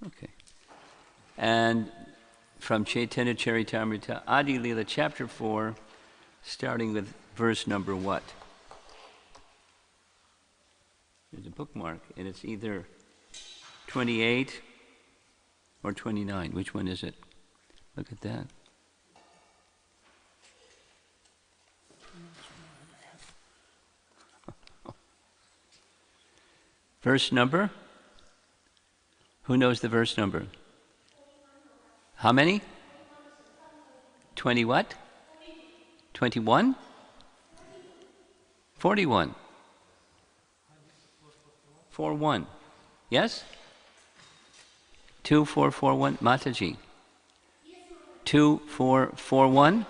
Okay. And from Caitanya Caritamrta, Ādi-līlā chapter 4, starting with verse number what? There's a bookmark, and it's either 28 or 29. Which one is it? Look at that. Verse number? Who knows the verse number? How many? 20 what? 21? 41. 41. Yes? 2441. Mataji. 2441?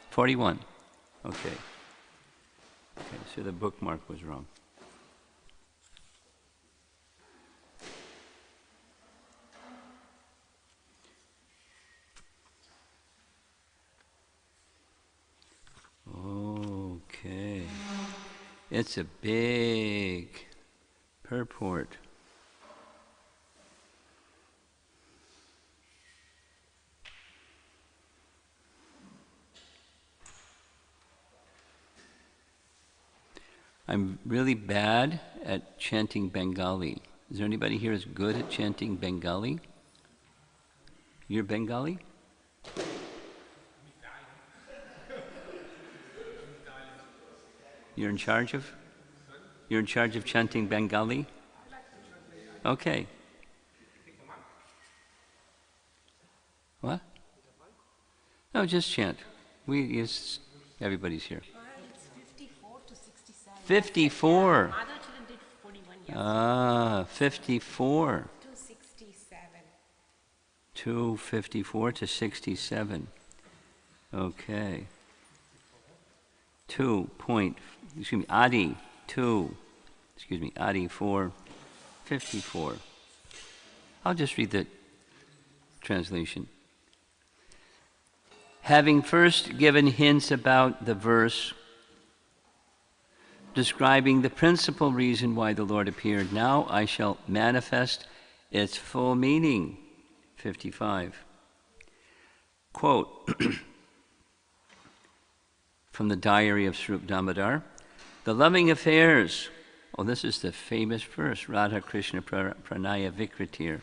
41. Okay. Okay, so the bookmark was wrong. Okay. It's a big purport. I'm really bad at chanting Bengali. Is there anybody here who's good at chanting Bengali? You're Bengali? You're in charge of? You're in charge of chanting Bengali? Okay. What? No, just chant. Everybody's here. It's 54 to 67. 54. Other children did 41 years. 54. 267. 254 to 67. Okay. Ādi 4.54. I'll just read the translation. Having first given hints about the verse describing the principal reason why the Lord appeared, now I shall manifest its full meaning. 55. Quote from the diary of Swarup Damodar, the loving affairs, this is the famous verse, Radha Krishna Pranaya Vikritir,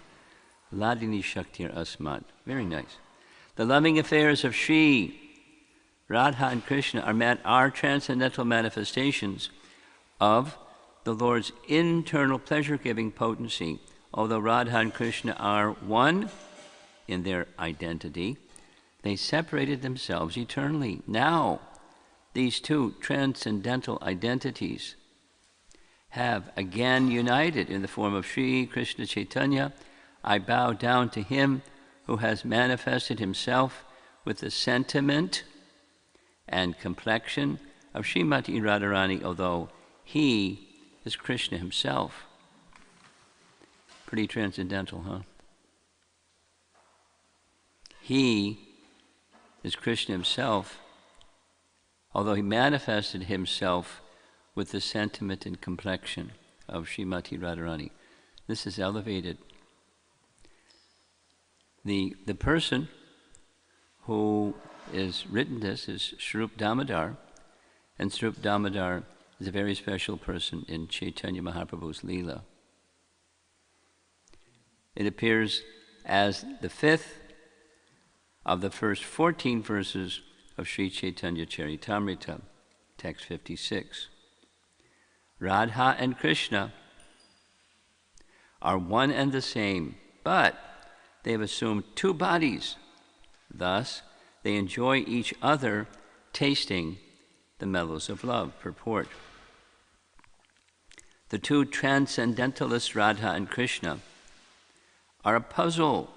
Ladini Shaktir Asmat. Very nice. The loving affairs of Shri Radha and Krishna are transcendental manifestations of the Lord's internal pleasure-giving potency. Although Radha and Krishna are one in their identity, they separated themselves eternally. Now, these two transcendental identities have again united in the form of Sri Krishna Chaitanya. I bow down to him who has manifested himself with the sentiment and complexion of Srimati Radharani, although he is Krishna himself. Pretty transcendental, huh? He is Krishna himself, although he manifested himself with the sentiment and complexion of Srimati Radharani. This is elevated. The person who is written this is Swarup Damodar, and Swarup Damodar is a very special person in Chaitanya Mahaprabhu's Leela. It appears as the fifth of the first 14 verses of Sri Caitanya Caritamrta, text 56. Radha and Krishna are one and the same, but they have assumed two bodies. Thus, they enjoy each other, tasting the mellows of love. Purport. The two transcendentalists, Radha and Krishna, are a puzzle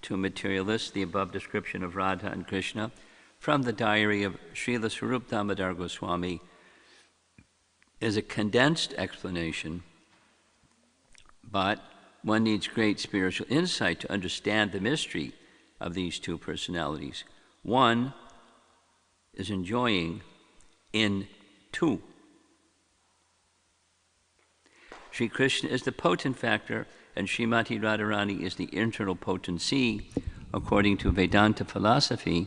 to materialists. The above description of Radha and Krishna from the diary of Srila Swarup Damodar Goswami is a condensed explanation, but one needs great spiritual insight to understand the mystery of these two personalities. One is enjoying in two. Sri Krishna is the potent factor and Srimati Radharani is the internal potency, according to Vedanta philosophy,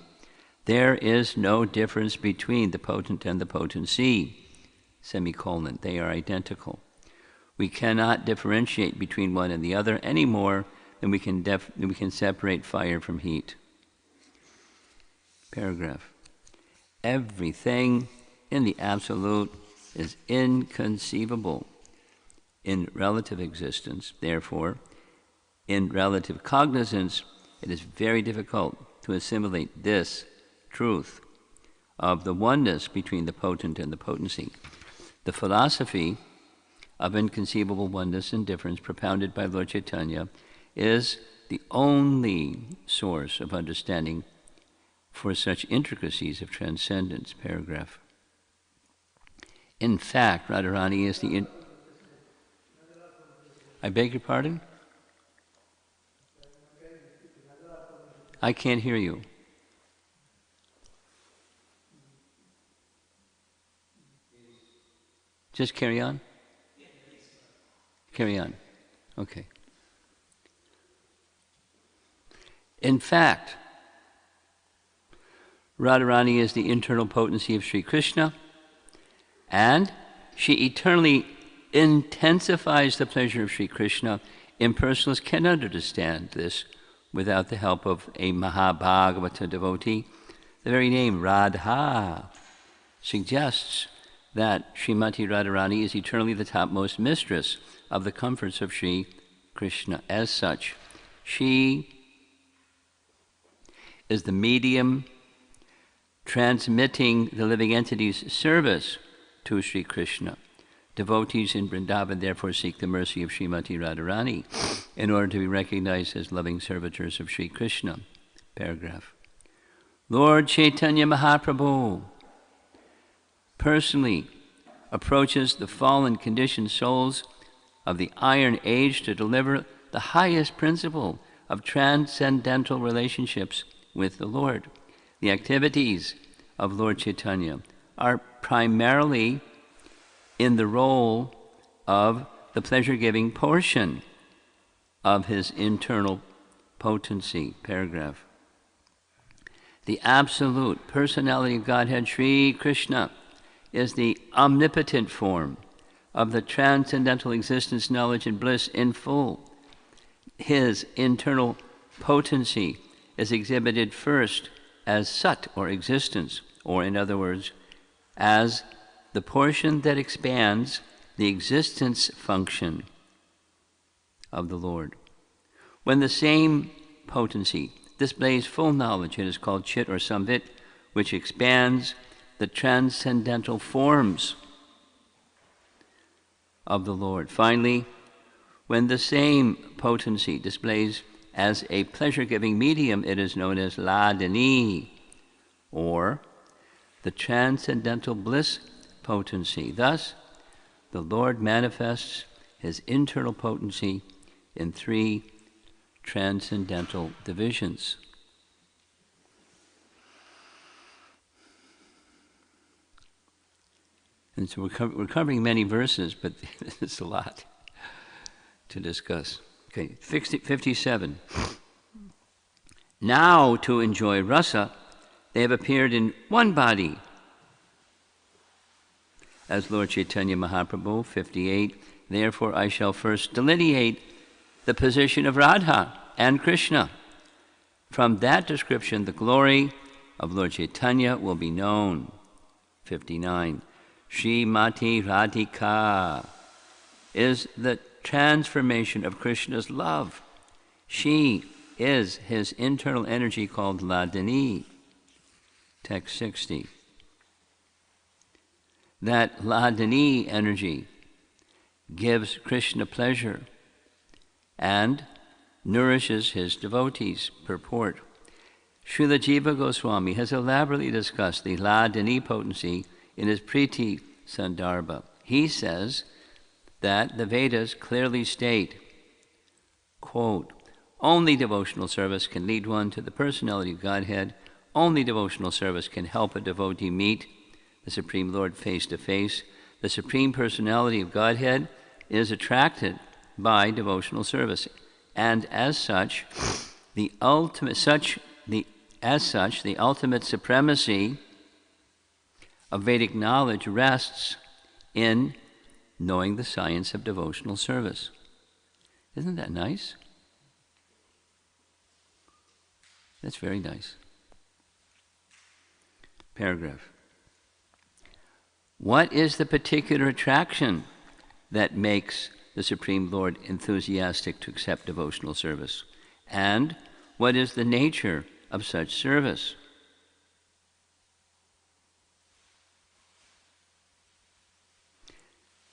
there is no difference between the potent and the potency, semicolon. They are identical. We cannot differentiate between one and the other any more than we can separate fire from heat. Paragraph. Everything in the Absolute is inconceivable in relative existence. Therefore, in relative cognizance, it is very difficult to assimilate this truth of the oneness between the potent and the potency. The philosophy of inconceivable oneness and difference propounded by Lord Chaitanya is the only source of understanding for such intricacies of transcendence. Paragraph. In fact, Radharani is the... I beg your pardon? I can't hear you. Just carry on? Carry on. Okay. In fact, Radharani is the internal potency of Sri Krishna, and she eternally intensifies the pleasure of Sri Krishna. Impersonalists cannot understand this without the help of a Mahabhagavata devotee. The very name Radha suggests that Srimati Radharani is eternally the topmost mistress of the comforts of Sri Krishna. As such, she is the medium transmitting the living entity's service to Sri Krishna. Devotees in Vrindavan therefore seek the mercy of Srimati Radharani in order to be recognized as loving servitors of Sri Krishna. Paragraph. Lord Chaitanya Mahaprabhu personally approaches the fallen conditioned souls of the Iron Age to deliver the highest principle of transcendental relationships with the Lord. The activities of Lord Chaitanya are primarily in the role of the pleasure-giving portion of his internal potency. Paragraph. The absolute personality of Godhead, Sri Krishna, is the omnipotent form of the transcendental existence, knowledge, and bliss in full. His internal potency is exhibited first as Sat, or existence, or in other words, as the portion that expands the existence function of the Lord. When the same potency displays full knowledge, it is called Chit or Samvit, which expands the transcendental forms of the Lord. Finally, when the same potency displays as a pleasure-giving medium, it is known as Ladini, or the transcendental bliss potency. Thus, the Lord manifests his internal potency in three transcendental divisions. And so we're covering many verses, but it's a lot to discuss. Okay, 57. Now, to enjoy rasa, they have appeared in one body, as Lord Chaitanya Mahaprabhu. 58. Therefore, I shall first delineate the position of Radha and Krishna. From that description, the glory of Lord Chaitanya will be known. 59. Srimati Radhika is the transformation of Krishna's love. She is his internal energy called Ladini. Text 60. That Ladini energy gives Krishna pleasure and nourishes his devotees. Purport. Srila Jiva Goswami has elaborately discussed the Ladini potency in his Priti Sandarbha. He says that the Vedas clearly state, quote, only devotional service can lead one to the personality of Godhead. Only devotional service can help a devotee meet the Supreme Lord face to face. The Supreme Personality of Godhead is attracted by devotional service. And as such, the ultimate supremacy of Vedic knowledge rests in knowing the science of devotional service. Isn't that nice? That's very nice. Paragraph. What is the particular attraction that makes the Supreme Lord enthusiastic to accept devotional service? And what is the nature of such service?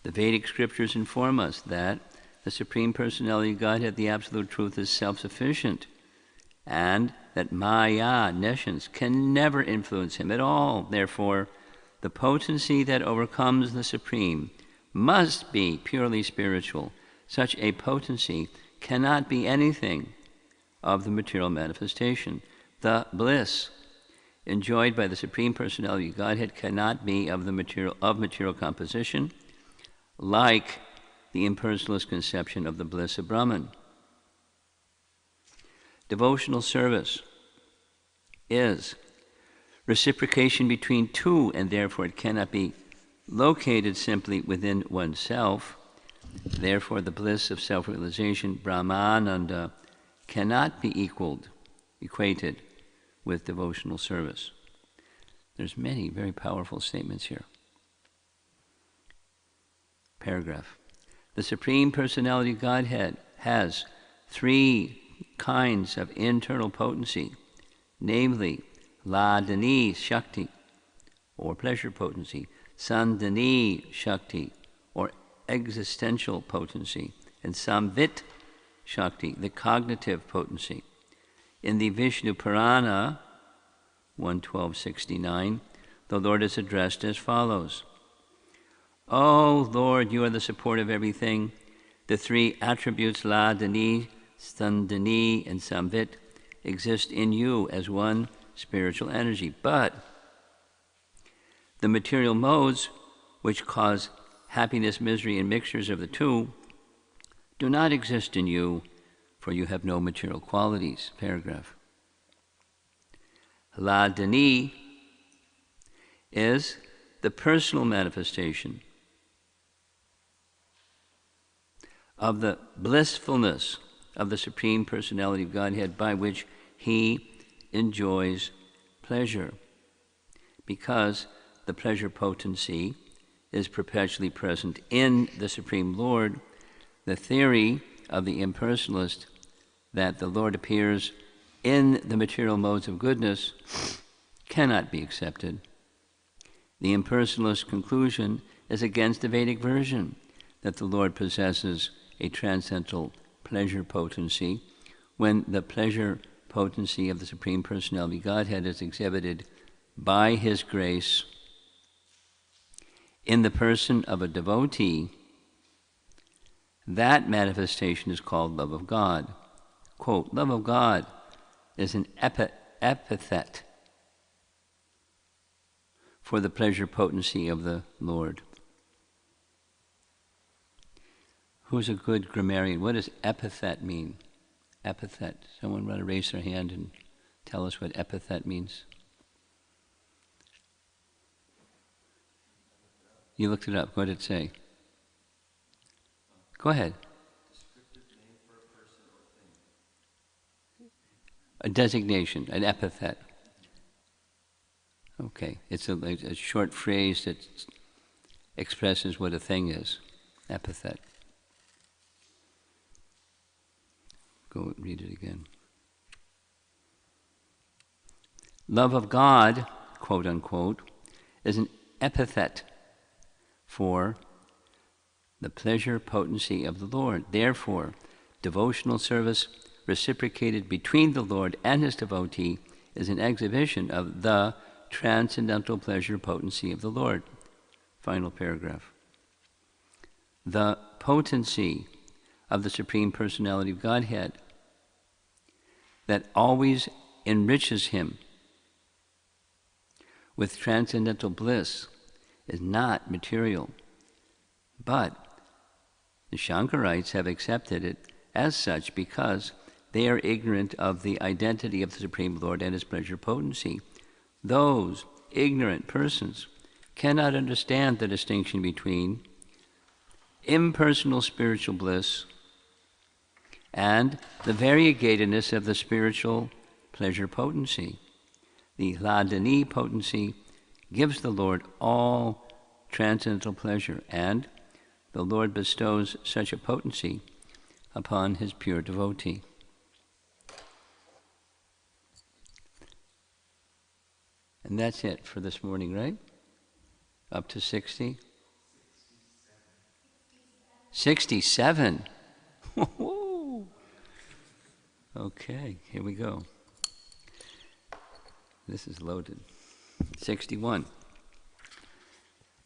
The Vedic scriptures inform us that the Supreme Personality of Godhead, the Absolute Truth, is self-sufficient, and that Maya, nescience, can never influence him at all. Therefore, the potency that overcomes the Supreme must be purely spiritual. Such a potency cannot be anything of the material manifestation. The bliss enjoyed by the Supreme Personality of Godhead cannot be of material composition, like the impersonalist conception of the bliss of Brahman. Devotional service is reciprocation between two, and therefore it cannot be located simply within oneself. Therefore, the bliss of self-realization, Brahmananda, cannot be equated with devotional service. There's many very powerful statements here. Paragraph. The Supreme Personality of Godhead has three kinds of internal potency, namely Ladani Shakti, or pleasure potency, Sandani Shakti, or existential potency, and Samvit Shakti, the cognitive potency. In the Vishnu Purana, 112.69, the Lord is addressed as follows. O Lord, you are the support of everything. The three attributes, Ladani, Sandani, and Samvit, exist in you as one spiritual energy. But the material modes, which cause happiness, misery, and mixtures of the two, do not exist in you, for you have no material qualities. Paragraph. Ladani is the personal manifestation of the blissfulness of the Supreme Personality of Godhead, by which he enjoys pleasure. Because the pleasure potency is perpetually present in the Supreme Lord, the theory of the impersonalist that the Lord appears in the material modes of goodness cannot be accepted. The impersonalist conclusion is against the Vedic version that the Lord possesses a transcendental pleasure potency, when the pleasure potency of the Supreme Personality of Godhead is exhibited by His grace in the person of a devotee. That manifestation is called love of God. Quote, love of God is an epithet for the pleasure potency of the Lord. Who's a good grammarian? What does epithet mean? Epithet. Someone want to raise their hand and tell us what epithet means? You looked it up. What did it say? Go ahead. Descriptive name for a person or thing. A designation, an epithet. Okay. It's a short phrase that expresses what a thing is. Epithet. Go read it again. Love of God, quote unquote, is an epithet for the pleasure potency of the Lord. Therefore, devotional service reciprocated between the Lord and His devotee is an exhibition of the transcendental pleasure potency of the Lord. Final paragraph. The potency of the Supreme Personality of Godhead that always enriches Him with transcendental bliss is not material, but The Shankarites have accepted it as such because they are ignorant of the identity of the Supreme Lord and his pleasure potency. Those ignorant persons cannot understand the distinction between impersonal spiritual bliss and the variegatedness of the spiritual pleasure potency. The Ādi-līlā potency gives the Lord all transcendental pleasure, and the Lord bestows such a potency upon his pure devotee. And that's it for this morning, right? Up to 60? 67. Okay, here we go. This is loaded. 61.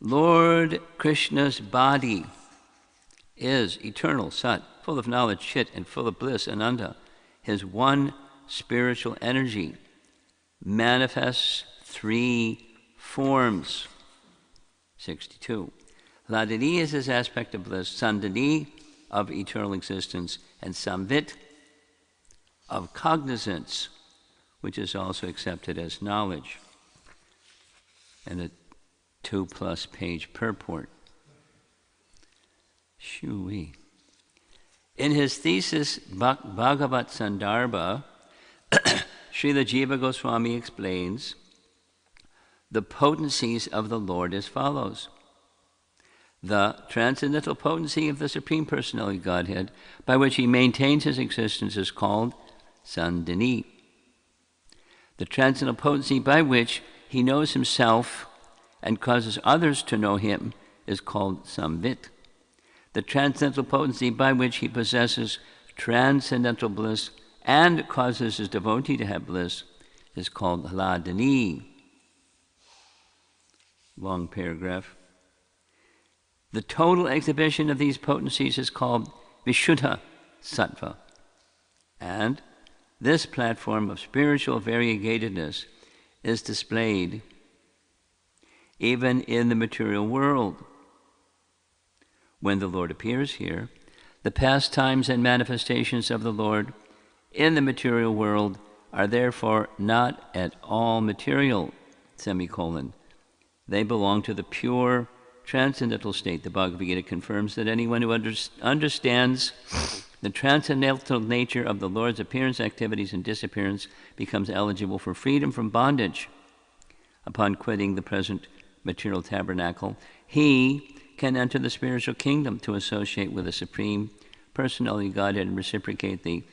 Lord Krishna's body is eternal Sat, full of knowledge, Chit, and full of bliss, Ananda. His one spiritual energy manifests three forms. 62. Ādi-līlā is his aspect of bliss, Sandhini of eternal existence, and Samvit of cognizance, which is also accepted as knowledge. And a 2+ page purport. Shoo-wee. In his thesis, Bhagavat Sandarbha, Srila Jiva Goswami explains the potencies of the Lord as follows. The transcendental potency of the Supreme Personality of Godhead, by which he maintains his existence, is called Sandhini. The transcendental potency by which he knows himself and causes others to know him is called Samvit. The transcendental potency by which he possesses transcendental bliss and causes his devotee to have bliss is called Ādi-līlā. Long paragraph. The total exhibition of these potencies is called Vishuddha Sattva. And this platform of spiritual variegatedness is displayed even in the material world. When the Lord appears here, the pastimes and manifestations of the Lord in the material world are therefore not at all material, semicolon. They belong to the pure transcendental state. The Bhagavad Gita confirms that anyone who understands the transcendental nature of the Lord's appearance, activities, and disappearance becomes eligible for freedom from bondage. Upon quitting the present material tabernacle, he can enter the spiritual kingdom to associate with the Supreme Personality of Godhead and reciprocate the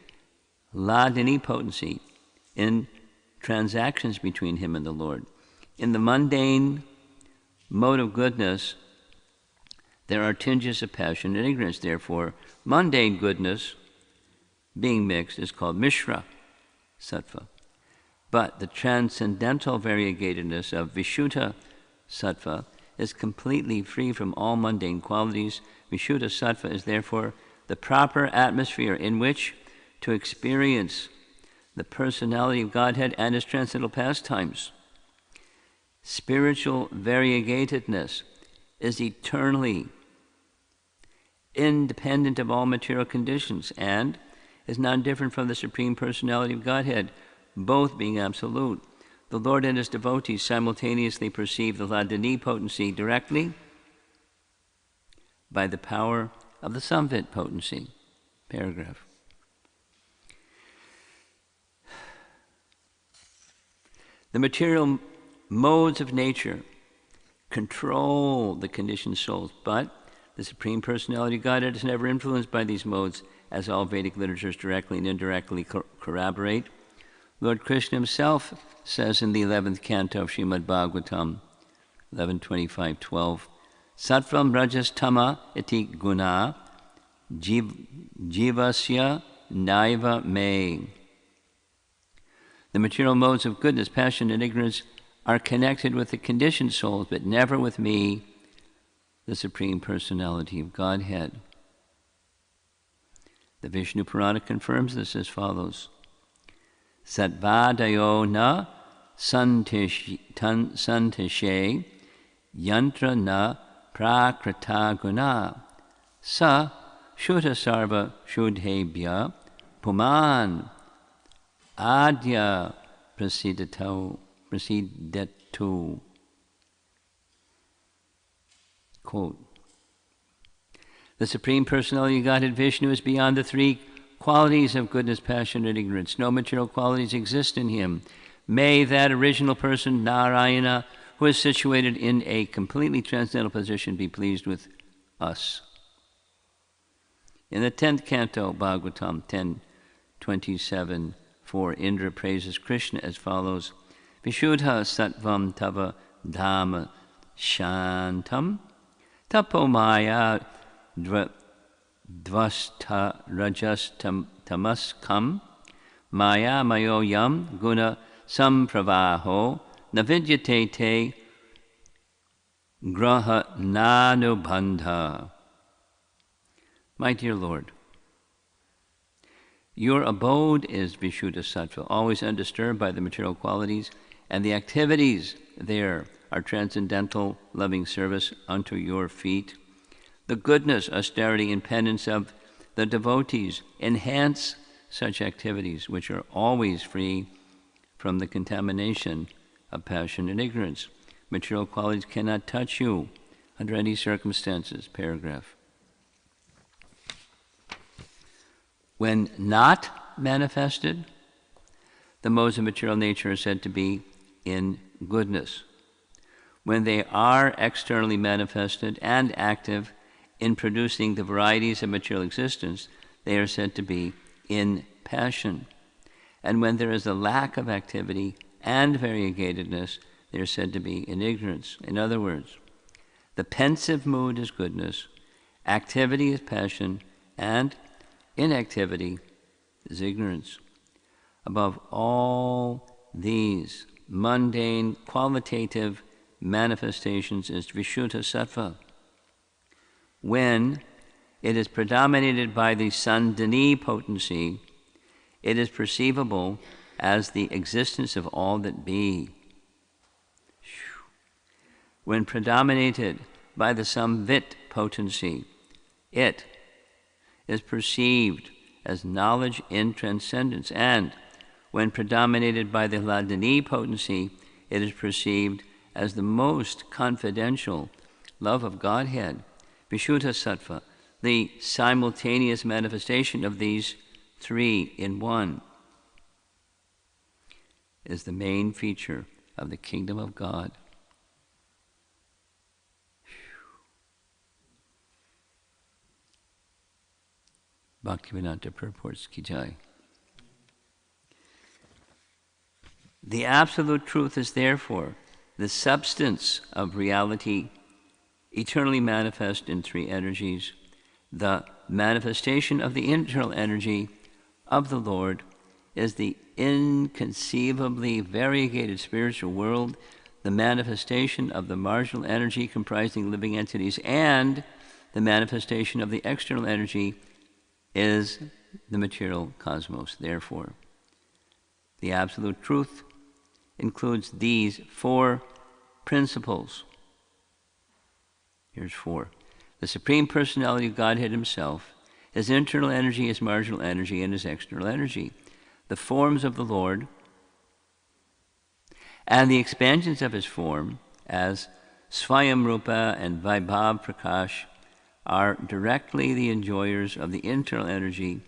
Ādi-līlā potency in transactions between him and the Lord. In the mundane mode of goodness, there are tinges of passion and ignorance. Therefore, mundane goodness, being mixed, is called Mishra Sattva. But the transcendental variegatedness of Vishuddha Sattva is completely free from all mundane qualities. Vishuddha Sattva is therefore the proper atmosphere in which to experience the personality of Godhead and his transcendental pastimes. Spiritual variegatedness is eternally independent of all material conditions and is non-different from the Supreme Personality of Godhead, both being absolute. The Lord and his devotees simultaneously perceive the Ādi-līlā potency directly by the power of the Samvit potency. Paragraph. The material modes of nature control the conditioned souls, but the Supreme Personality of Godhead is never influenced by these modes, as all Vedic literatures directly and indirectly corroborate. Lord Krishna himself says in the 11th canto of Srimad Bhagavatam, 11.25.12, Sattvam rajas tama iti guna jivasya naiva me. The material modes of goodness, passion, and ignorance are connected with the conditioned souls, but never with me, the Supreme Personality of Godhead. The Vishnu Purana confirms this as follows. Satvadayo na santishe yantra na prakrita guna sa Shuddha Sarva Shuddhebhya Puman Adya Prasiddhatu. Quote, the Supreme Personality of Godhead Vishnu is beyond the three qualities of goodness, passion, and ignorance. No material qualities exist in him. May that original person, Narayana, who is situated in a completely transcendental position, be pleased with us. In the 10th canto, Bhagavatam 10:27-4, Indra praises Krishna as follows: Vishuddha sattvam tava dhamma shantam tapomaya dvasta rajas tamaskam maya mayoyam guna sampravaho navidyate te graha nanubandha. My dear Lord, your abode is Vishuddha Sattva, always undisturbed by the material qualities, and the activities there are transcendental loving service unto your feet. The goodness, austerity, and penance of the devotees enhance such activities, which are always free from the contamination of passion and ignorance. Material qualities cannot touch you under any circumstances. Paragraph. When not manifested, the modes of material nature are said to be in goodness. When they are externally manifested and active in producing the varieties of material existence, they are said to be in passion. And when there is a lack of activity and variegatedness, they are said to be in ignorance. In other words, the pensive mood is goodness, activity is passion, and inactivity is ignorance. Above all these mundane, qualitative manifestations is Vishuddha Sattva. When it is predominated by the Sandhini potency, it is perceivable as the existence of all that be. When predominated by the Samvit potency, it is perceived as knowledge in transcendence, and when predominated by the Hladini potency, it is perceived as the most confidential love of Godhead. Vishuddha Sattva, the simultaneous manifestation of these three in one, is the main feature of the kingdom of God. Bhaktivedanta purports ki jai. The absolute truth is therefore the substance of reality, eternally manifest in three energies. The manifestation of the internal energy of the Lord is the inconceivably variegated spiritual world, the manifestation of the marginal energy comprising living entities, and the manifestation of the external energy is the material cosmos. Therefore, the absolute truth includes these four principles. Here's four. The Supreme Personality of Godhead Himself, His internal energy, His marginal energy, and His external energy. The forms of the Lord and the expansions of His form as Swayam Rupa and Vaibhav Prakash are directly the enjoyers of the internal energy,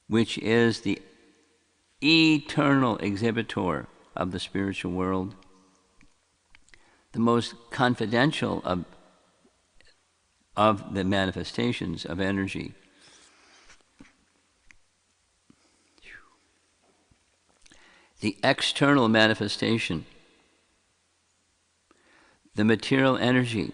which is the eternal exhibitor of the spiritual world, the most confidential of the manifestations of energy. The external manifestation, the material energy,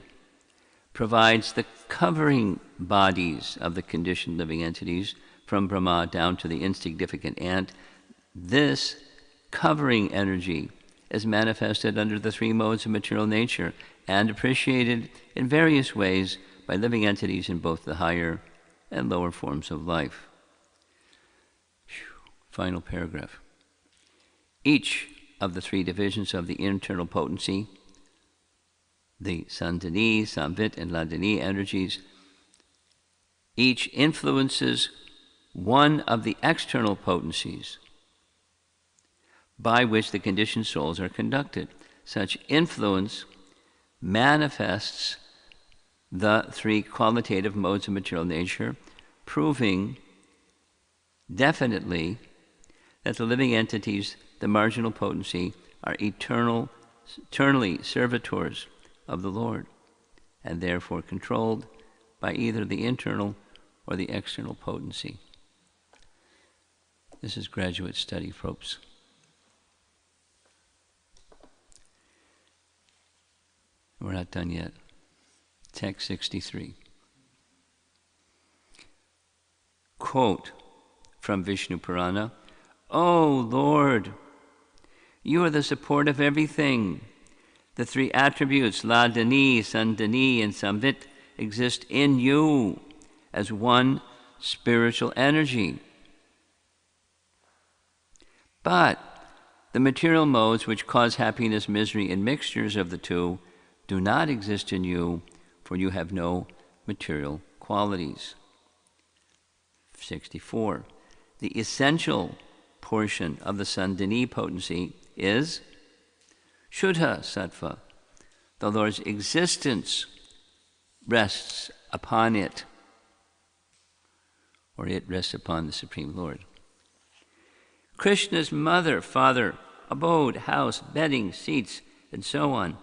provides the covering bodies of the conditioned living entities from Brahma down to the insignificant ant. This covering energy is manifested under the three modes of material nature and appreciated in various ways by living entities in both the higher and lower forms of life. Final paragraph. Each of the three divisions of the internal potency, the Sandhini, Samvit, and Hladini energies, Each influences one of the external potencies by which the conditioned souls are conducted. Such influence manifests the three qualitative modes of material nature, proving definitely that the living entities, the marginal potency, are eternally servitors of the Lord, and therefore controlled by either the internal or the external potency. This is graduate study, folks. We're not done yet. Text 63. Quote from Vishnu Purana, "O Lord, you are the support of everything. The three attributes, Ladani, Sandani, and Samvit, exist in you as one spiritual energy. But the material modes which cause happiness, misery, and mixtures of the two do not exist in you, for you have no material qualities." 64. The essential portion of the Sandani potency is Shuddha Sattva. The Lord's existence rests upon it, or it rests upon the Supreme Lord. Krishna's mother, father, abode, house, bedding, seats, and so on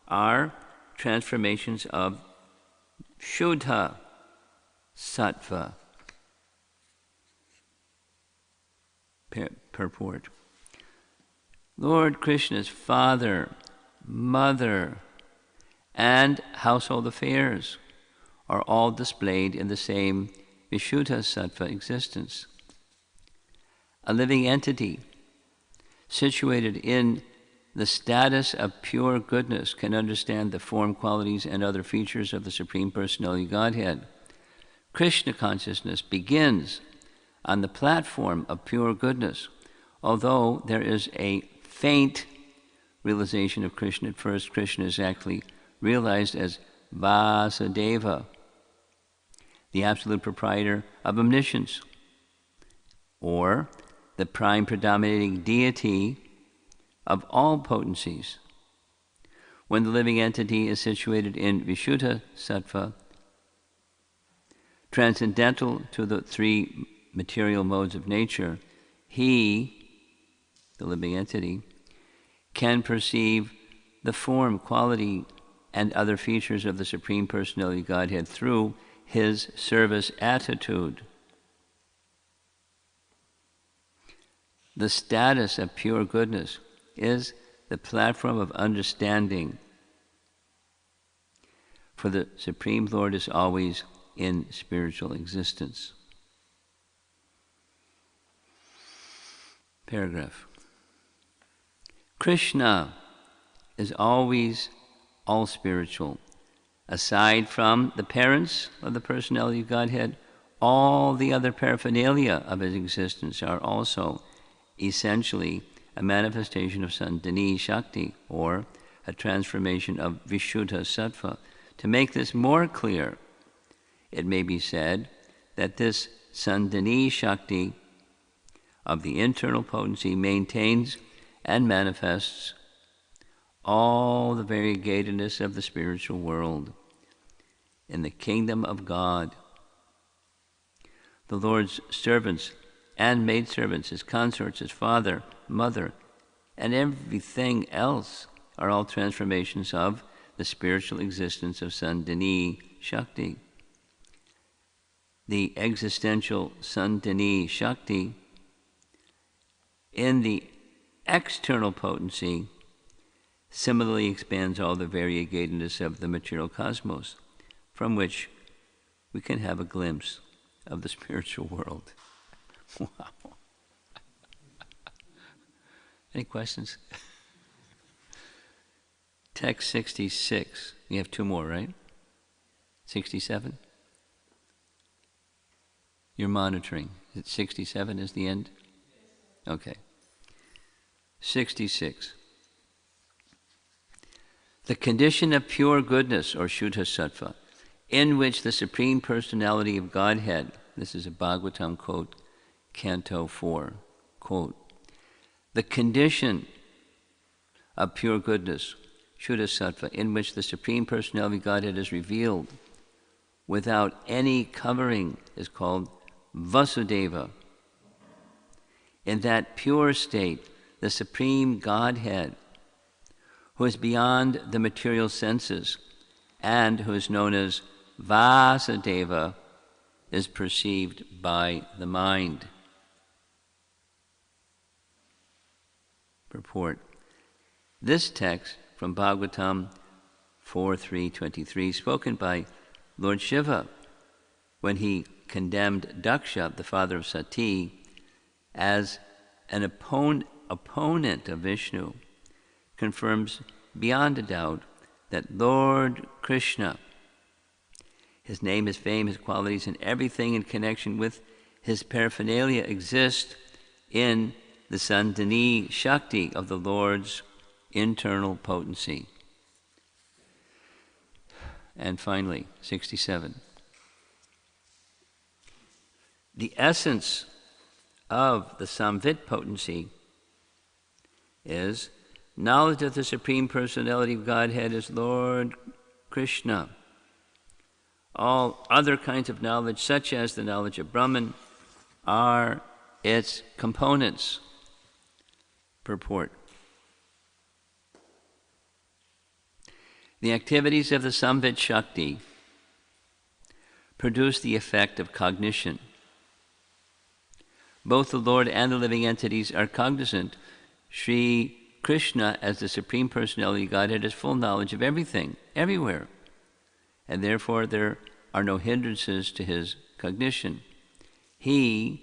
are transformations of Shuddha Sattva. Purport. Lord Krishna's father, mother, and household affairs are all displayed in the same Vishuddha Sattva existence. A living entity situated in the status of pure goodness can understand the form, qualities, and other features of the Supreme Personality Godhead. Krishna consciousness begins on the platform of pure goodness, although there is a faint realization of Krishna at first. Krishna is actually realized as Vasudeva, the absolute proprietor of omniscience, or the prime predominating deity of all potencies. When the living entity is situated in Vishuddha Sattva, transcendental to the three material modes of nature, he, the living entity, can perceive the form, quality, and other features of the Supreme Personality Godhead through his service attitude. The status of pure goodness is the platform of understanding, for the Supreme Lord is always in spiritual existence. Paragraph. Krishna is always all spiritual. Aside from the parents of the Personality of Godhead, all the other paraphernalia of his existence are also essentially a manifestation of Sandani Shakti, or a transformation of Vishuddha Sattva. To make this more clear, it may be said that this Sandani Shakti of the internal potency maintains and manifests all the variegatedness of the spiritual world in the kingdom of God. The Lord's servants and maidservants, his consorts, his father, mother, and everything else are all transformations of the spiritual existence of Sandani Shakti. The existential Sandani Shakti in the external potency similarly expands all the variegatedness of the material cosmos, from which we can have a glimpse of the spiritual world. Wow. Any questions? Text 66. You have two more, right? 67? You're monitoring. Is it 67 is the end? Okay. 66. The condition of pure goodness, or Shuddha Sattva, in which the Supreme Personality of Godhead, this is a Bhagavatam quote, Canto 4, quote, the condition of pure goodness, Shuddha Sattva, in which the Supreme Personality of Godhead is revealed without any covering, is called Vasudeva. In that pure state, the Supreme Godhead, who is beyond the material senses and who is known as Vasudeva, is perceived by the mind. Purport. This text from Bhagavatam 4.3.23, spoken by Lord Shiva when he condemned Daksha, the father of Sati, as an opponent of Vishnu, confirms beyond a doubt that Lord Krishna, his name, his fame, his qualities, and everything in connection with his paraphernalia exist in the Sandhini Shakti of the Lord's internal potency. And finally, 67. The essence of the Samvit potency is knowledge of the Supreme Personality of Godhead is Lord Krishna. All other kinds of knowledge, such as the knowledge of Brahman, are its components. Purport. The activities of the Samvit Shakti produce the effect of cognition. Both the Lord and the living entities are cognizant. Sri Krishna, as the Supreme Personality of Godhead, has full knowledge of everything, everywhere, and therefore there are no hindrances to his cognition. He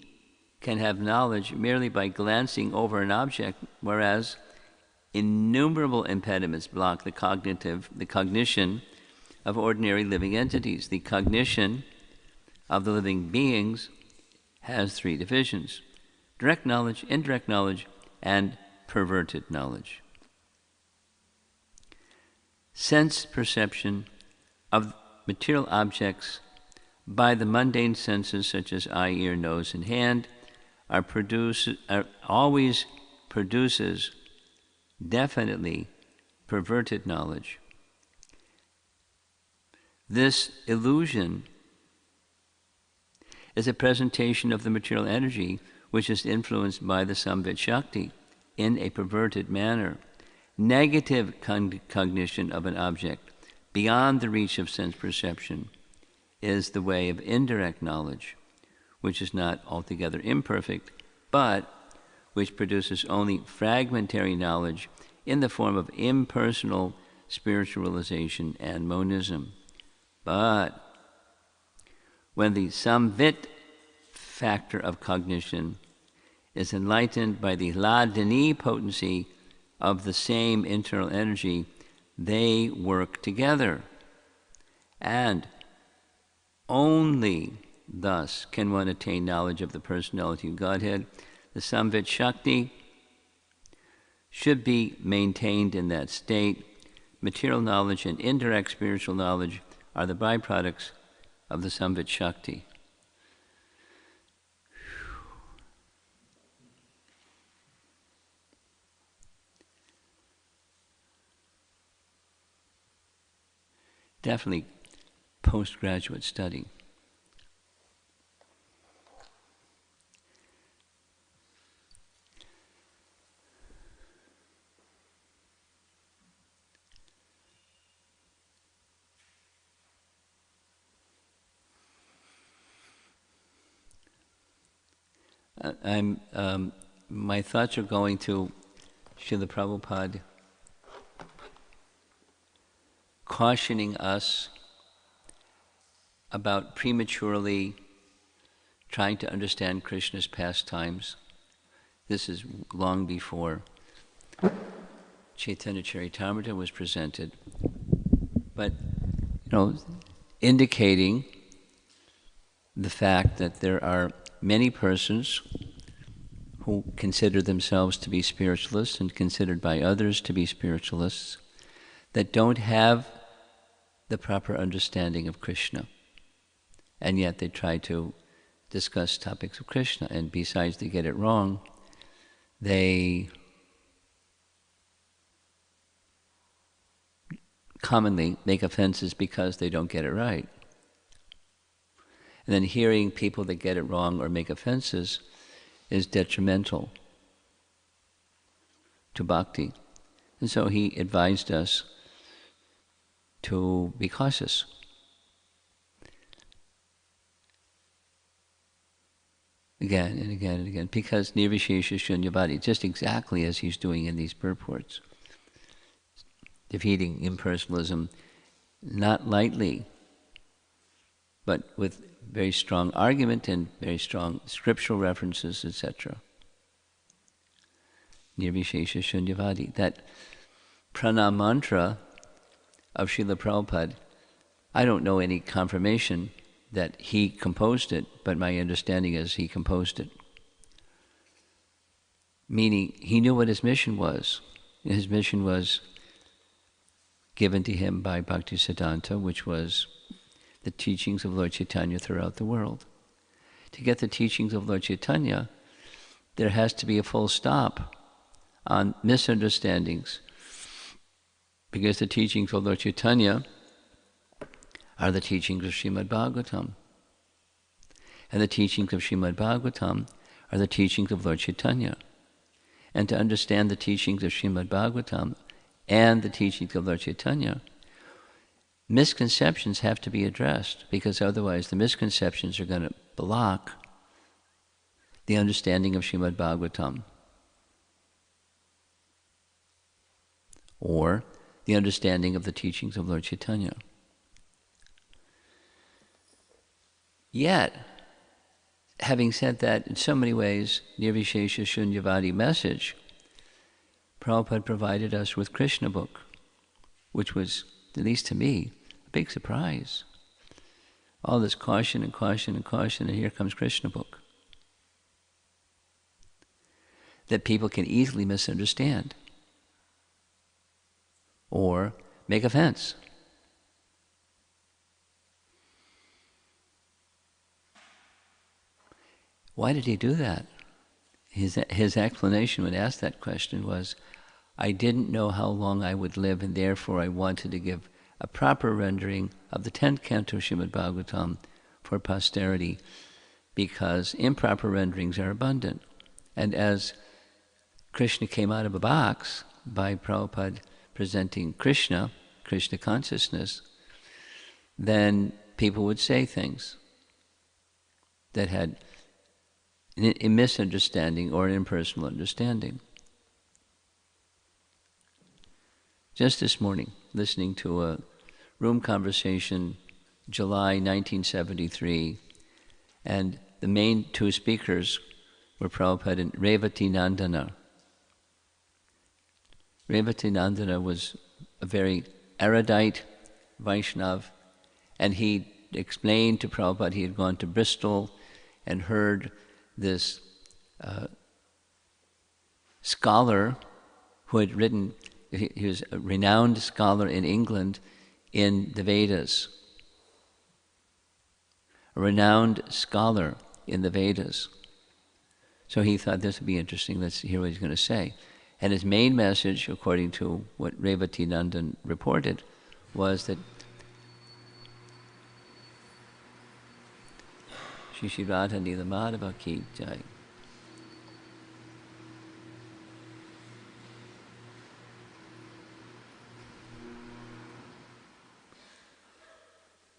can have knowledge merely by glancing over an object, whereas innumerable impediments block the cognition of ordinary living entities. The cognition of the living beings has three divisions: direct knowledge, indirect knowledge, and perverted knowledge. Sense perception of material objects by the mundane senses such as eye, ear, nose, and hand always produces definitely perverted knowledge. This illusion is a presentation of the material energy which is influenced by the Samvit Shakti in a perverted manner. Negative cognition of an object beyond the reach of sense perception is the way of indirect knowledge, which is not altogether imperfect, but which produces only fragmentary knowledge in the form of impersonal spiritualization and monism. But when the Samvit factor of cognition is enlightened by the Ladini potency of the same internal energy, they work together. And only thus can one attain knowledge of the personality of Godhead. The Samvit Shakti should be maintained in that state. Material knowledge and indirect spiritual knowledge are the byproducts of the Samvit Shakti. Definitely postgraduate study. My thoughts are going to Srila Prabhupada cautioning us about prematurely trying to understand Krishna's pastimes. This is long before Caitanya Caritamrta was presented, but indicating the fact that there are many persons who consider themselves to be spiritualists and considered by others to be spiritualists that don't have the proper understanding of Krishna. And yet they try to discuss topics of Krishna, and besides they get it wrong, they commonly make offenses because they don't get it right. And then hearing people that get it wrong or make offenses is detrimental to bhakti. And so he advised us to be cautious. Again and again and again, because nirvishesha shunyavadi, just exactly as he's doing in these purports. Defeating impersonalism, not lightly, but with very strong argument and very strong scriptural references, etc. Nirvishesha shunyavadi. That pranam mantra of Srila Prabhupada, I don't know any confirmation that he composed it, but my understanding is he composed it. Meaning, he knew what his mission was. His mission was given to him by Bhaktisiddhanta, which was the teachings of Lord Chaitanya throughout the world. To get the teachings of Lord Chaitanya, there has to be a full stop on misunderstandings, because the teachings of Lord Chaitanya are the teachings of Srimad Bhagavatam. And the teachings of Srimad Bhagavatam are the teachings of Lord Chaitanya. And to understand the teachings of Srimad Bhagavatam and the teachings of Lord Chaitanya, misconceptions have to be addressed, because otherwise the misconceptions are going to block the understanding of Srimad Bhagavatam, or the understanding of the teachings of Lord Chaitanya. Yet, having said that, in so many ways, Nirvishesha Shunyavadi message, Prabhupada provided us with Krishna book, which was, at least to me, a big surprise. All this caution and caution and caution, and here comes Krishna book that people can easily misunderstand or make offense. Why did he do that? His explanation when asked that question was, I didn't know how long I would live, and therefore I wanted to give a proper rendering of the 10th canto of Srimad Bhagavatam for posterity, because improper renderings are abundant. And as Krishna came out of a box by Prabhupada presenting Krishna consciousness, then people would say things that had a misunderstanding or an impersonal understanding. Just this morning, listening to a room conversation, July 1973, and the main two speakers were Prabhupada and Revati Nandana. Revati Nandana was a very erudite Vaishnav, and he explained to Prabhupada he had gone to Bristol and heard this scholar who had written, he was a renowned scholar in England in the Vedas. A renowned scholar in the Vedas. So he thought this would be interesting, let's hear what he's going to say. And his main message, according to what Revati Nandan reported, was that Shri Radha and Ādi-līlā ki jai.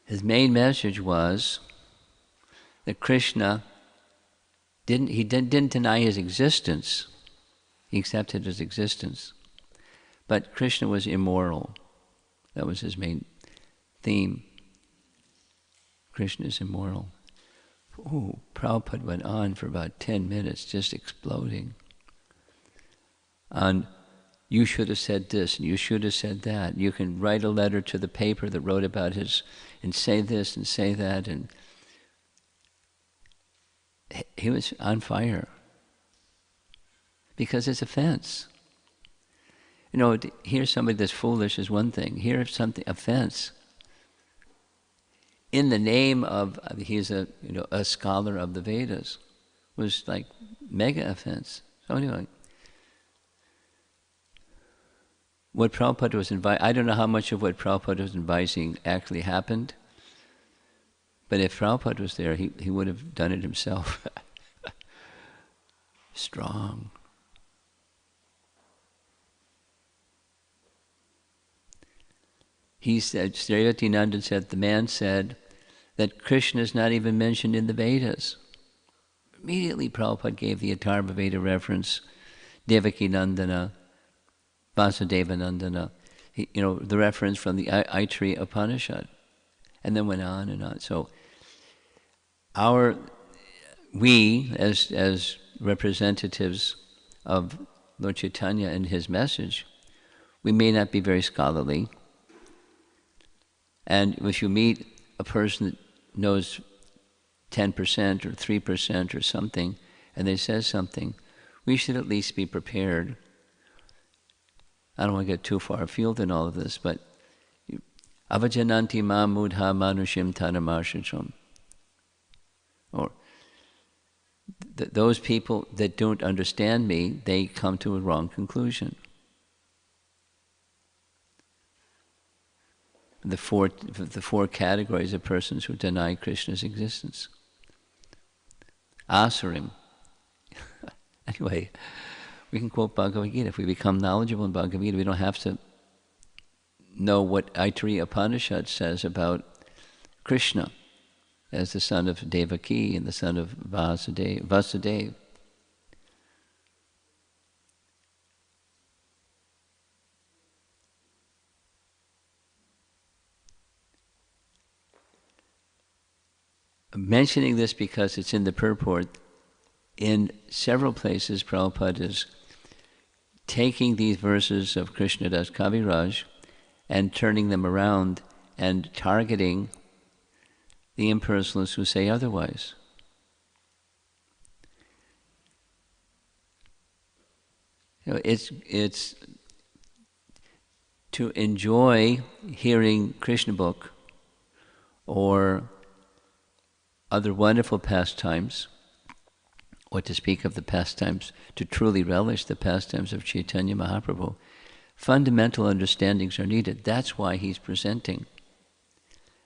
His main message was that Krishna didn't deny his existence. He accepted his existence. But Krishna was immoral. That was his main theme. Krishna is immoral. Ooh, Prabhupada went on for about 10 minutes just exploding on, you should have said this and you should have said that. You can write a letter to the paper that wrote about his, and say this and say that, and he was on fire because it's offense. You know, to hear somebody that's foolish is one thing. Hear something offense. in the name of, he's a scholar of the Vedas, was like mega offense. So anyway, what Prabhupada was I don't know how much of what Prabhupada was advising actually happened, but if Prabhupada was there, he would have done it himself. Strong. He said, Srivati Nandan said, the man said that Krishna is not even mentioned in the Vedas. Immediately Prabhupada gave the Atharva Veda reference, Devaki Nandana, Vasudeva Nandana, the reference from the Aitri Upanishad, and then went on and on. So we, as representatives of Lord Chaitanya and his message, we may not be very scholarly. And if you meet a person that knows 10% or 3% or something, and they say something, we should at least be prepared. I don't want to get too far afield in all of this, but avajananti ma mudha manushim tanamarshacham. Or those people that don't understand me, they come to a wrong conclusion. The four categories of persons who deny Krishna's existence. Asurim. Anyway, we can quote Bhagavad Gita. If we become knowledgeable in Bhagavad Gita, we don't have to know what Aitri Upanishad says about Krishna as the son of Devaki and the son of Vasudeva. Mentioning this because it's in the purport, in several places Prabhupada is taking these verses of Krishnadas Kaviraj and turning them around and targeting the impersonalists who say otherwise. It's to enjoy hearing Krishna book or other wonderful pastimes, or to speak of the pastimes, to truly relish the pastimes of Chaitanya Mahaprabhu, fundamental understandings are needed. That's why he's presenting.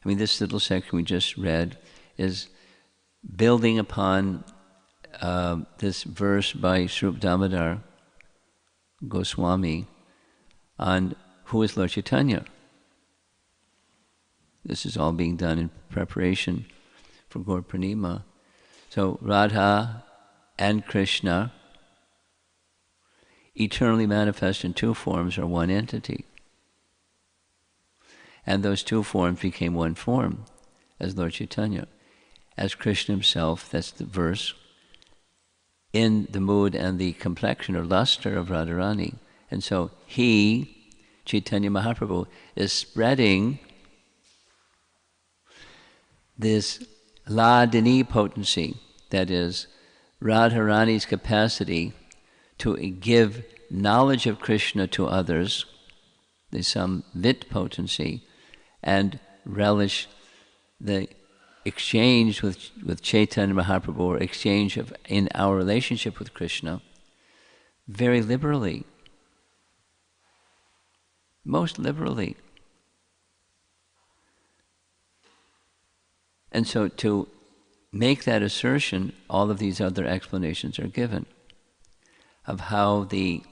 I mean, this little section we just read is building upon this verse by Srup Damodar Goswami on who is Lord Chaitanya. This is all being done in preparation for Gaur Purnima. So Radha and Krishna, eternally manifest in two forms, are one entity. And those two forms became one form as Lord Chaitanya. As Krishna himself, that's the verse, in the mood and the complexion or luster of Radharani. And so he, Chaitanya Mahaprabhu, is spreading this Ādi-līlā potency, that is, Radharani's capacity to give knowledge of Krishna to others, the samvit potency, and relish the exchange with Chaitanya Mahaprabhu, or exchange in our relationship with Krishna, very liberally, most liberally. And so to make that assertion, all of these other explanations are given of how the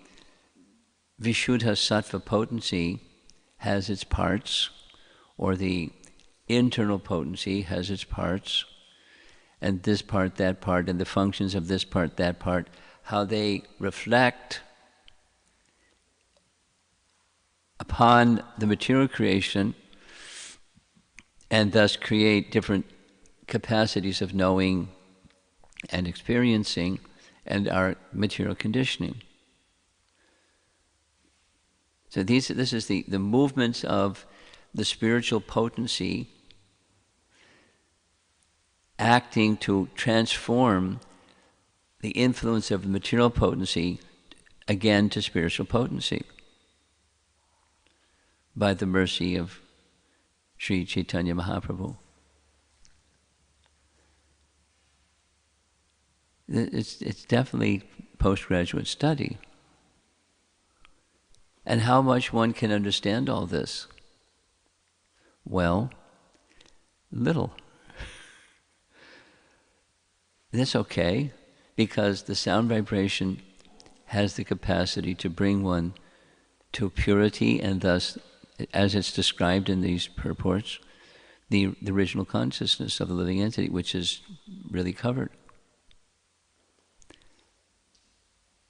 Vishuddha Sattva potency has its parts, or the internal potency has its parts, and this part, that part, and the functions of this part, that part, how they reflect upon the material creation and thus create different capacities of knowing and experiencing and our material conditioning. So this is the movements of the spiritual potency acting to transform the influence of the material potency again to spiritual potency by the mercy of Sri Chaitanya Mahaprabhu. It's definitely postgraduate study. And how much one can understand all this? Well, little. That's okay, because the sound vibration has the capacity to bring one to purity, and thus, as it's described in these purports, the original consciousness of the living entity, which is really covered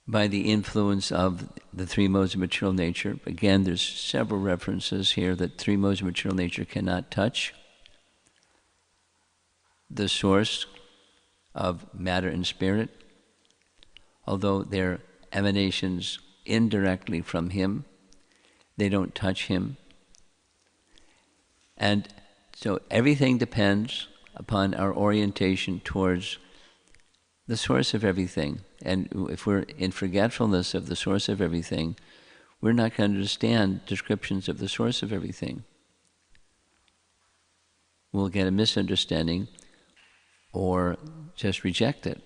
by the influence of the three modes of material nature. Again, there's several references here that three modes of material nature cannot touch the source of matter and spirit, although they're emanations indirectly from Him. They don't touch Him. And so everything depends upon our orientation towards the source of everything. And if we're in forgetfulness of the source of everything, we're not going to understand descriptions of the source of everything. We'll get a misunderstanding or just reject it.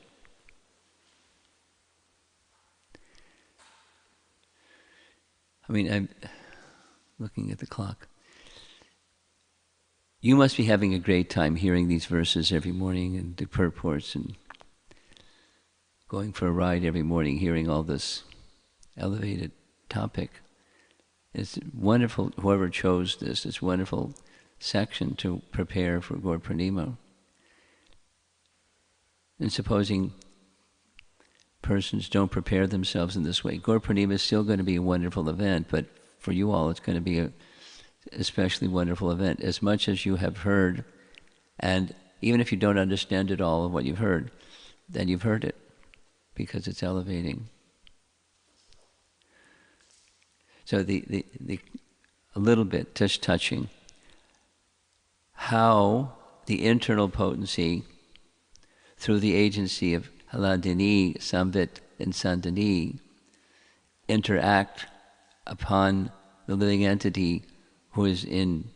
I mean, I'm looking at the clock. You must be having a great time hearing these verses every morning and the purports and going for a ride every morning, hearing all this elevated topic. It's wonderful, whoever chose this, it's a wonderful section to prepare for Gaur Purnima. And supposing persons don't prepare themselves in this way, Gaur Purnima is still going to be a wonderful event, but for you all it's going to be a especially wonderful event. As much as you have heard, and even if you don't understand it all of what you've heard, then you've heard it, because it's elevating. So a little bit, just touching, how the internal potency, through the agency of Haladini, Samvit, and Sandini, interact upon the living entity who is in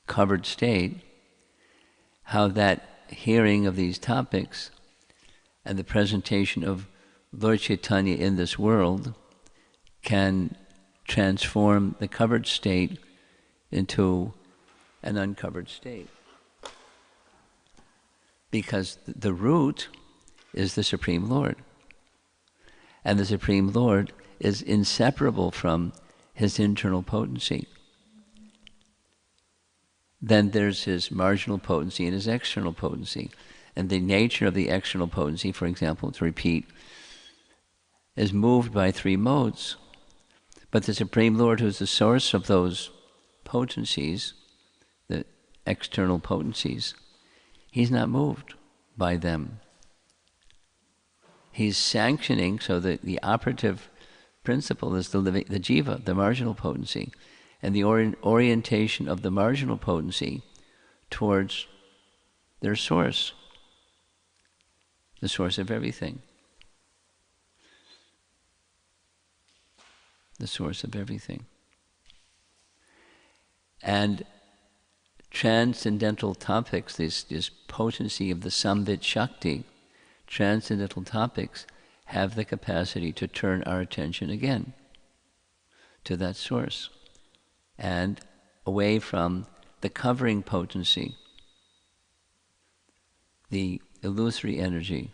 covered state, how that hearing of these topics and the presentation of Lord Chaitanya in this world can transform the covered state into an uncovered state. Because the root is the Supreme Lord. And the Supreme Lord is inseparable from His internal potency. Then there's His marginal potency and His external potency. And the nature of the external potency, for example, to repeat, is moved by three modes. But the Supreme Lord, who is the source of those potencies, the external potencies, He's not moved by them. He's sanctioning, so that the operative principle is the jiva, the marginal potency, and the orientation of the marginal potency towards their source, the source of everything. The source of everything. And transcendental topics, this potency of the Samvit Shakti, transcendental topics have the capacity to turn our attention again to that source and away from the covering potency, the illusory energy.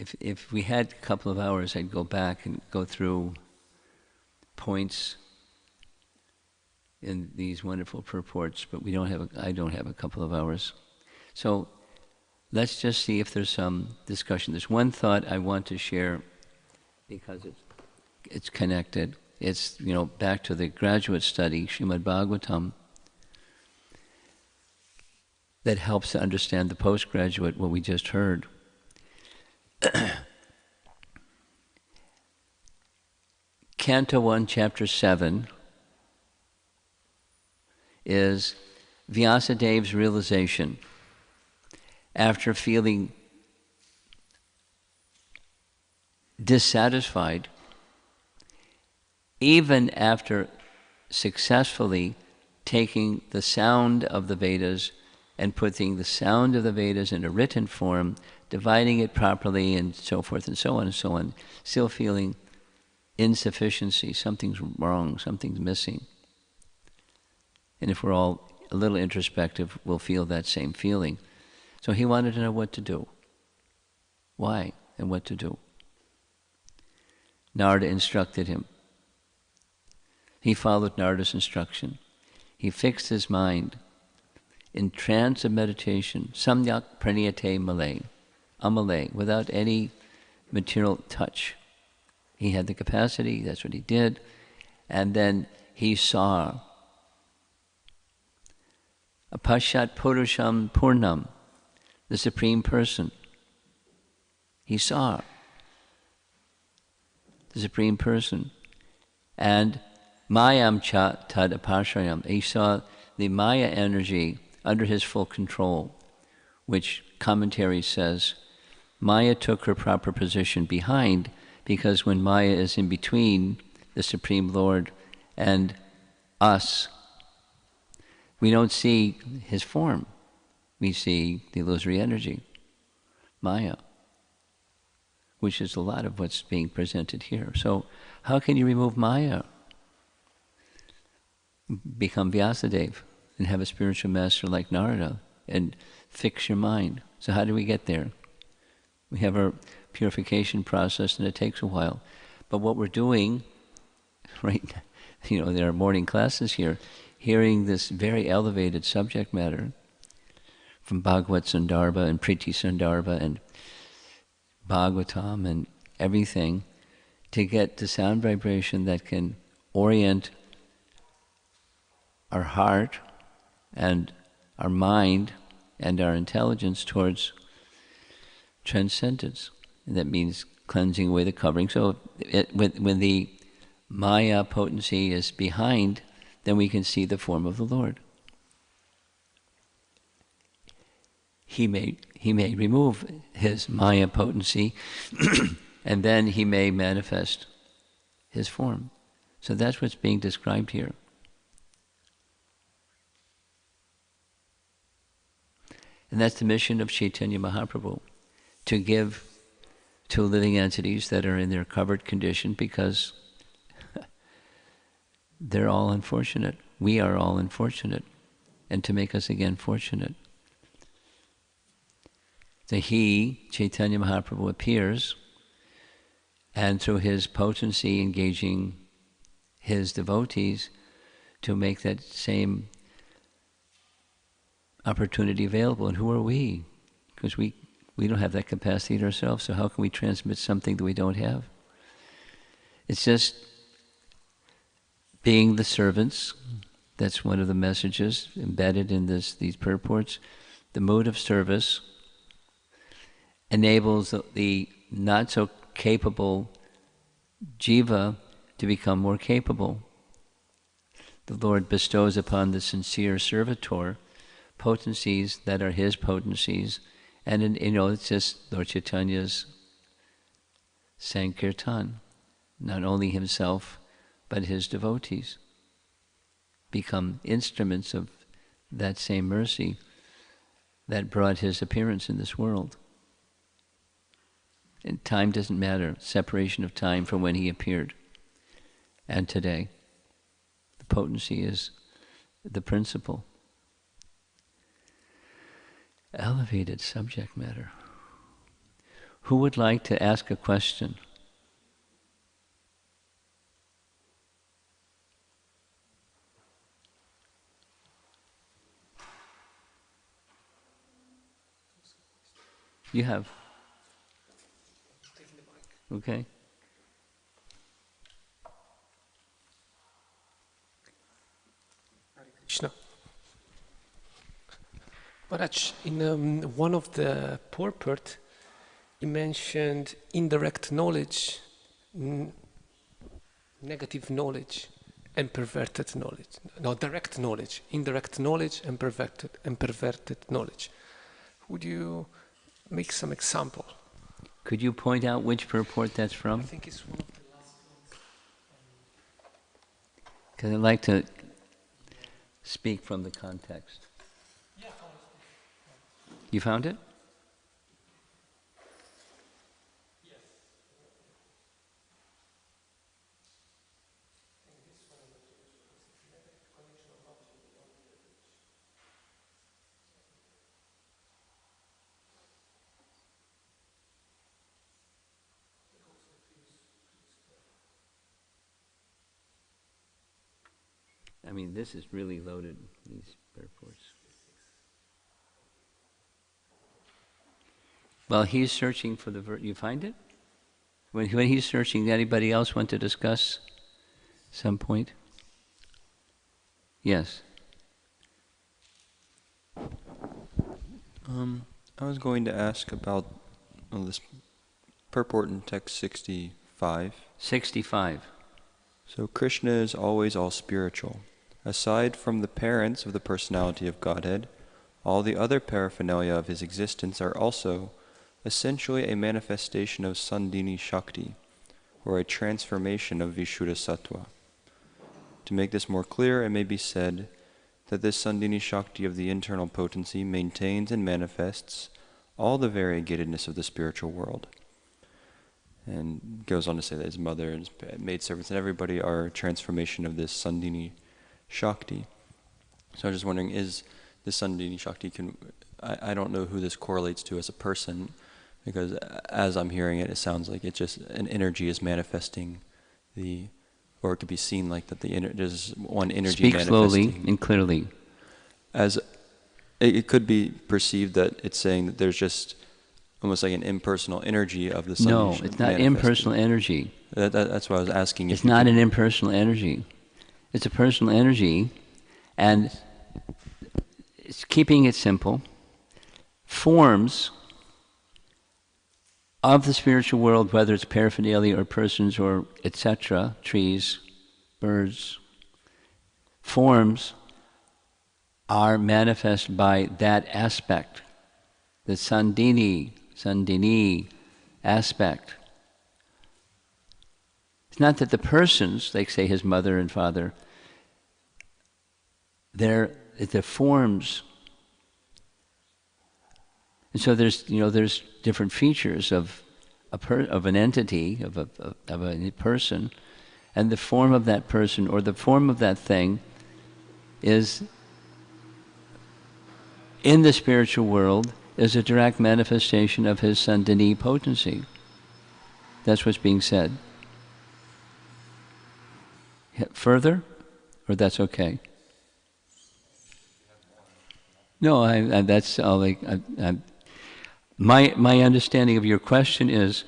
If we had a couple of hours, I'd go back and go through points in these wonderful purports, but I don't have a couple of hours. So let's just see if there's some discussion. There's one thought I want to share because it's connected. It's, back to the graduate study, Srimad Bhagavatam, that helps to understand the postgraduate, what we just heard. Canto 1, Chapter 7 is Vyasadev's realization after feeling dissatisfied, even after successfully taking the sound of the Vedas and putting the sound of the Vedas in a written form, dividing it properly and so forth and so on, still feeling insufficiency, something's wrong, something's missing. And if we're all a little introspective, we'll feel that same feeling. So he wanted to know what to do, why, and what to do. Narada instructed him. He followed Narada's instruction. He fixed his mind in trance of meditation, samyak praniyate malay, amalay, without any material touch. He had the capacity, that's what he did, and then he saw apashat purusham purnam, the Supreme Person. He saw the Supreme Person. And mayam cha tad apashrayam, he saw the Maya energy under his full control, which commentary says Maya took her proper position behind, because when Maya is in between the Supreme Lord and us, we don't see his form. We see the illusory energy, Maya, which is a lot of what's being presented here. So how can you remove Maya? Become Vyasadeva and have a spiritual master like Narada and fix your mind. So how do we get there? We have our purification process, and it takes a while. But what we're doing, right, there are morning classes here, hearing this very elevated subject matter from Bhagavad Sandarbha and Priti Sandarbha and Bhagavatam and everything, to get the sound vibration that can orient our heart and our mind and our intelligence towards transcendence. And that means cleansing away the covering. So when the Maya potency is behind, then we can see the form of the Lord. He may remove his Maya potency and then he may manifest his form. So that's what's being described here. And that's the mission of Chaitanya Mahaprabhu, to give to living entities that are in their covered condition, because they're all unfortunate. We are all unfortunate. And to make us again fortunate. So he, Chaitanya Mahaprabhu, appears, and through his potency engaging his devotees to make that same opportunity available. And who are we? Because we don't have that capacity ourselves, so how can we transmit something that we don't have? It's just being the servants. That's one of the messages embedded in these purports. The mood of service enables the not so capable jiva to become more capable. The Lord bestows upon the sincere servitor potencies that are his potencies, and it's just Lord Chaitanya's Sankirtan. Not only himself, but his devotees become instruments of that same mercy that brought his appearance in this world. And time doesn't matter, separation of time from when he appeared and today. The potency is the principle. Elevated subject matter. Who would like to ask a question? You have. Okay. Krishna. Maharaj, in one of the purport, you mentioned indirect knowledge, negative knowledge, and perverted knowledge. No, direct knowledge, indirect knowledge, and perverted knowledge. Would you make some example? Could you point out which purport that's from? I think it's one of the last ones. Because I'd like to speak from the context. You found it? I mean, this is really loaded, these purports. Well, he's searching for the you find it? When he's searching, anybody else want to discuss some point? Yes. I was going to ask about this purport in text 65. 65. So Krishna is always all spiritual. Aside from the parents of the personality of Godhead, all the other paraphernalia of his existence are also essentially a manifestation of Sandhini Shakti, or a transformation of Vishuddha Sattva. To make this more clear, it may be said that this Sandhini Shakti of the internal potency maintains and manifests all the variegatedness of the spiritual world. And goes on to say that his mother and his maidservants and everybody are a transformation of this Sandhini Shakti. So I was just wondering, is the Sandhini Shakti, I don't know who this correlates to as a person, because as I'm hearing it, it sounds like it's just an energy is manifesting or it could be seen like that there's one energy Speak manifesting. slowly and clearly. As it could be perceived that it's saying that there's just almost like an impersonal energy of the Sandhini. No, it's not impersonal energy. That's what I was asking. It's not an impersonal energy. It's a personal energy, and it's keeping it simple. Forms of the spiritual world, whether it's paraphernalia or persons or etc., trees, birds, forms are manifest by that aspect, the Sandhini aspect. It's not that the persons, like say his mother and father, they're the forms. And so there's different features of an entity, of a person, and the form of that person or the form of that thing is in the spiritual world is a direct manifestation of his Sandhini potency. That's what's being said. Further? Or that's okay? No, that's all. My understanding of your question is,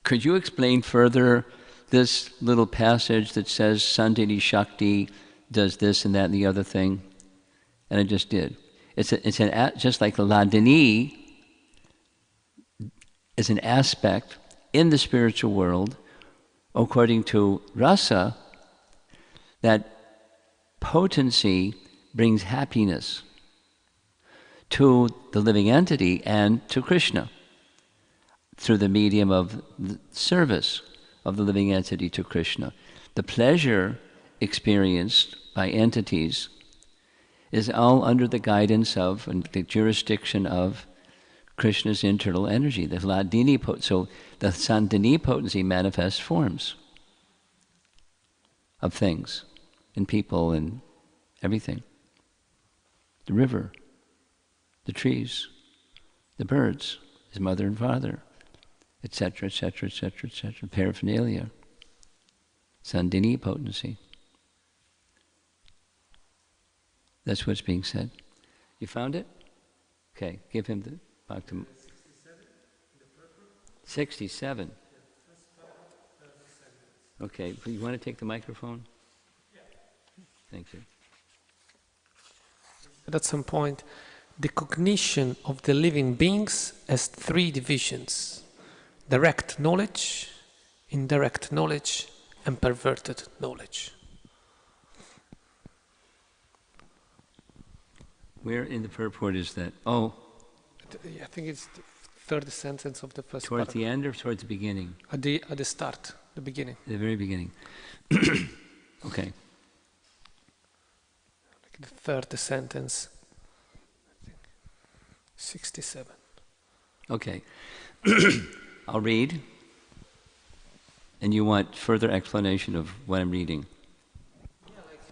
could you explain further this little passage that says Sandhini Shakti does this and that and the other thing? And I just did. Just like the Ladini is an aspect in the spiritual world, according to rasa, that potency brings happiness to the living entity and to Krishna through the medium of the service of the living entity to Krishna. The pleasure experienced by entities is all under the guidance of and the jurisdiction of Krishna's internal energy, the Ladini potency. So the Sandhini potency manifests forms of things and people and everything. The river, the trees, the birds, his mother and father, etc., etc., etc., etc., paraphernalia, Sandhini potency. That's what's being said. You found it? Okay, give him the back to 67. Okay, you want to take the microphone? Thank you. At some point, the cognition of the living beings has three divisions: direct knowledge, indirect knowledge, and perverted knowledge. Where in the purport is that? Oh, I think it's the third sentence of the first towards paragraph. the end or towards the beginning? At the start, the beginning. The very beginning. Okay. Like the third sentence. I think 67. Okay. I'll read. And you want further explanation of what I'm reading?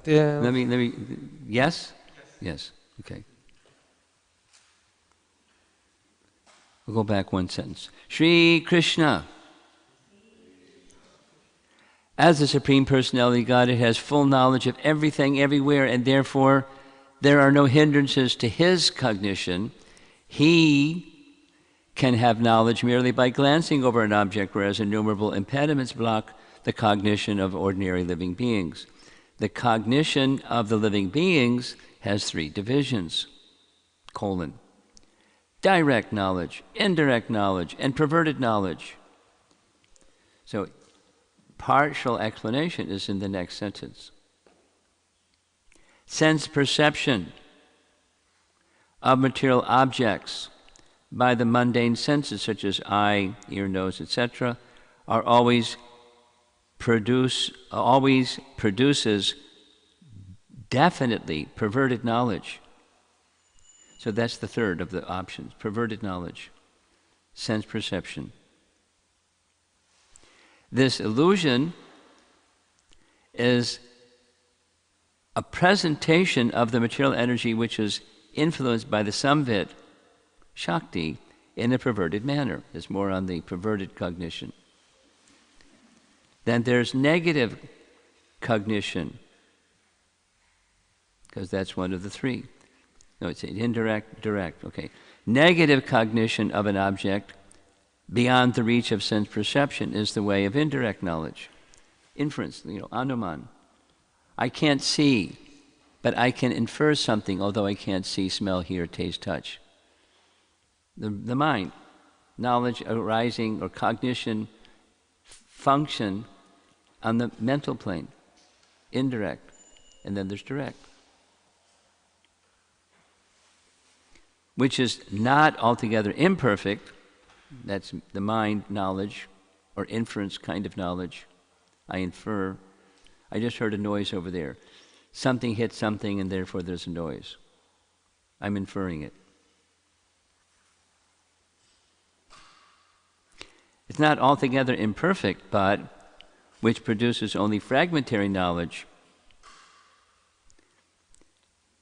Let me, yes? Yes, okay. We'll go back one sentence. Shri Krishna, as the Supreme Personality of Godhead, has full knowledge of everything, everywhere, and therefore there are no hindrances to his cognition. He can have knowledge merely by glancing over an object, whereas innumerable impediments block the cognition of ordinary living beings. The cognition of the living beings has three divisions, : direct knowledge, indirect knowledge, and perverted knowledge. So, partial explanation is in the next sentence. Sense perception of material objects by the mundane senses, such as eye, ear, nose, etc., always produces definitely perverted knowledge. So that's the third of the options, perverted knowledge, sense perception. This illusion is a presentation of the material energy which is influenced by the samvit, Shakti, in a perverted manner. There's more on the perverted cognition. Then there's negative cognition, because that's one of the three. No, it's indirect, direct, okay. Negative cognition of an object beyond the reach of sense perception is the way of indirect knowledge. Inference, anuman. I can't see, but I can infer something, although I can't see, smell, hear, taste, touch. The mind, knowledge arising or cognition function on the mental plane, indirect, and then there's direct, which is not altogether imperfect. That's the mind knowledge or inference kind of knowledge. I infer. I just heard a noise over there. Something hit something and therefore there's a noise. I'm inferring it. It's not altogether imperfect, but which produces only fragmentary knowledge.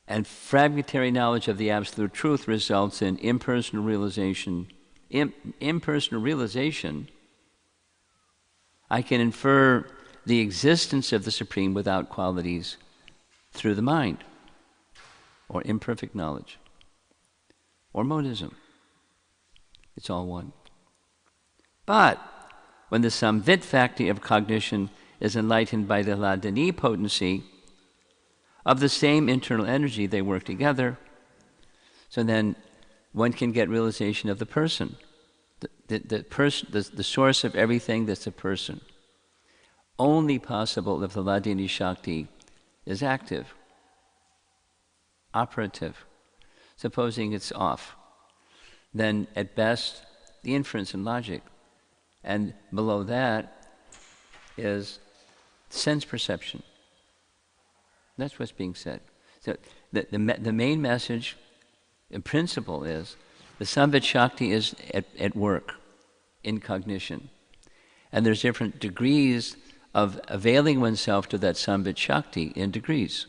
And fragmentary knowledge of the absolute truth results in impersonal realization. Impersonal realization, I can infer the existence of the Supreme without qualities through the mind, or imperfect knowledge, or monism. It's all one. But when the samvit faculty of cognition is enlightened by the ladini potency of the same internal energy, they work together. So then one can get realization of the person, the source of everything that's a person. Only possible if the ladini shakti is active, operative. Supposing it's off, then at best the inference and logic. And below that is sense perception. That's what's being said. So the main message, in principle, is the samvit shakti is at work in cognition. And there's different degrees of availing oneself to that samvit shakti in degrees.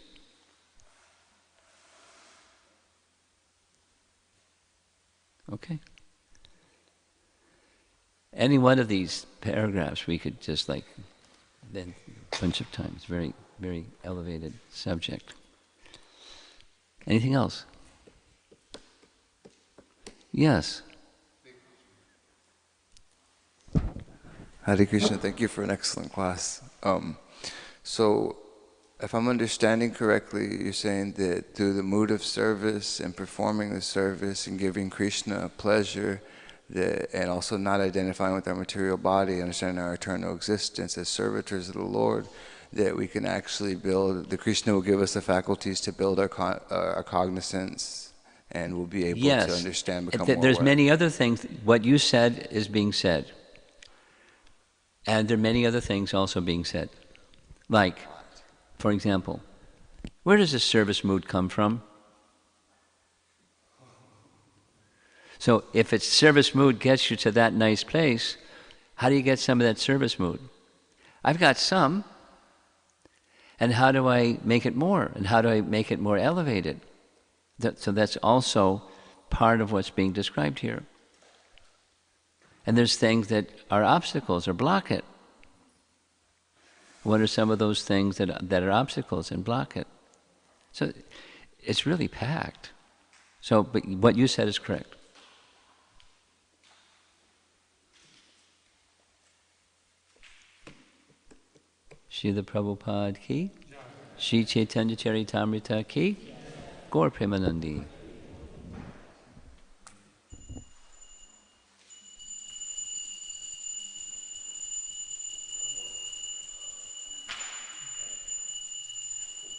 Okay? Any one of these paragraphs we could just then a bunch of times. Very, very elevated subject. Anything else? Yes. Hare Krishna, thank you for an excellent class. So, if I'm understanding correctly, you're saying that through the mood of service and performing the service and giving Krishna pleasure, and also not identifying with our material body, understanding our eternal existence as servitors of the Lord, that we can actually build, the Krishna will give us the faculties to build our cognizance and will be able Yes. to understand, become more There's aware. many other things. What you said is being said. And there are many other things also being said. Like, for example, where does the service mood come from? So if it's service mood gets you to that nice place, how do you get some of that service mood? I've got some. And how do I make it more? And how do I make it more elevated? So that's also part of what's being described here. And there's things that are obstacles or block it. What are some of those things that are obstacles and block it? So it's really packed. So, but what you said is correct. Srila Prabhupada ki, Shri Caitanya Caritamrta ki, Gaur Premanandi.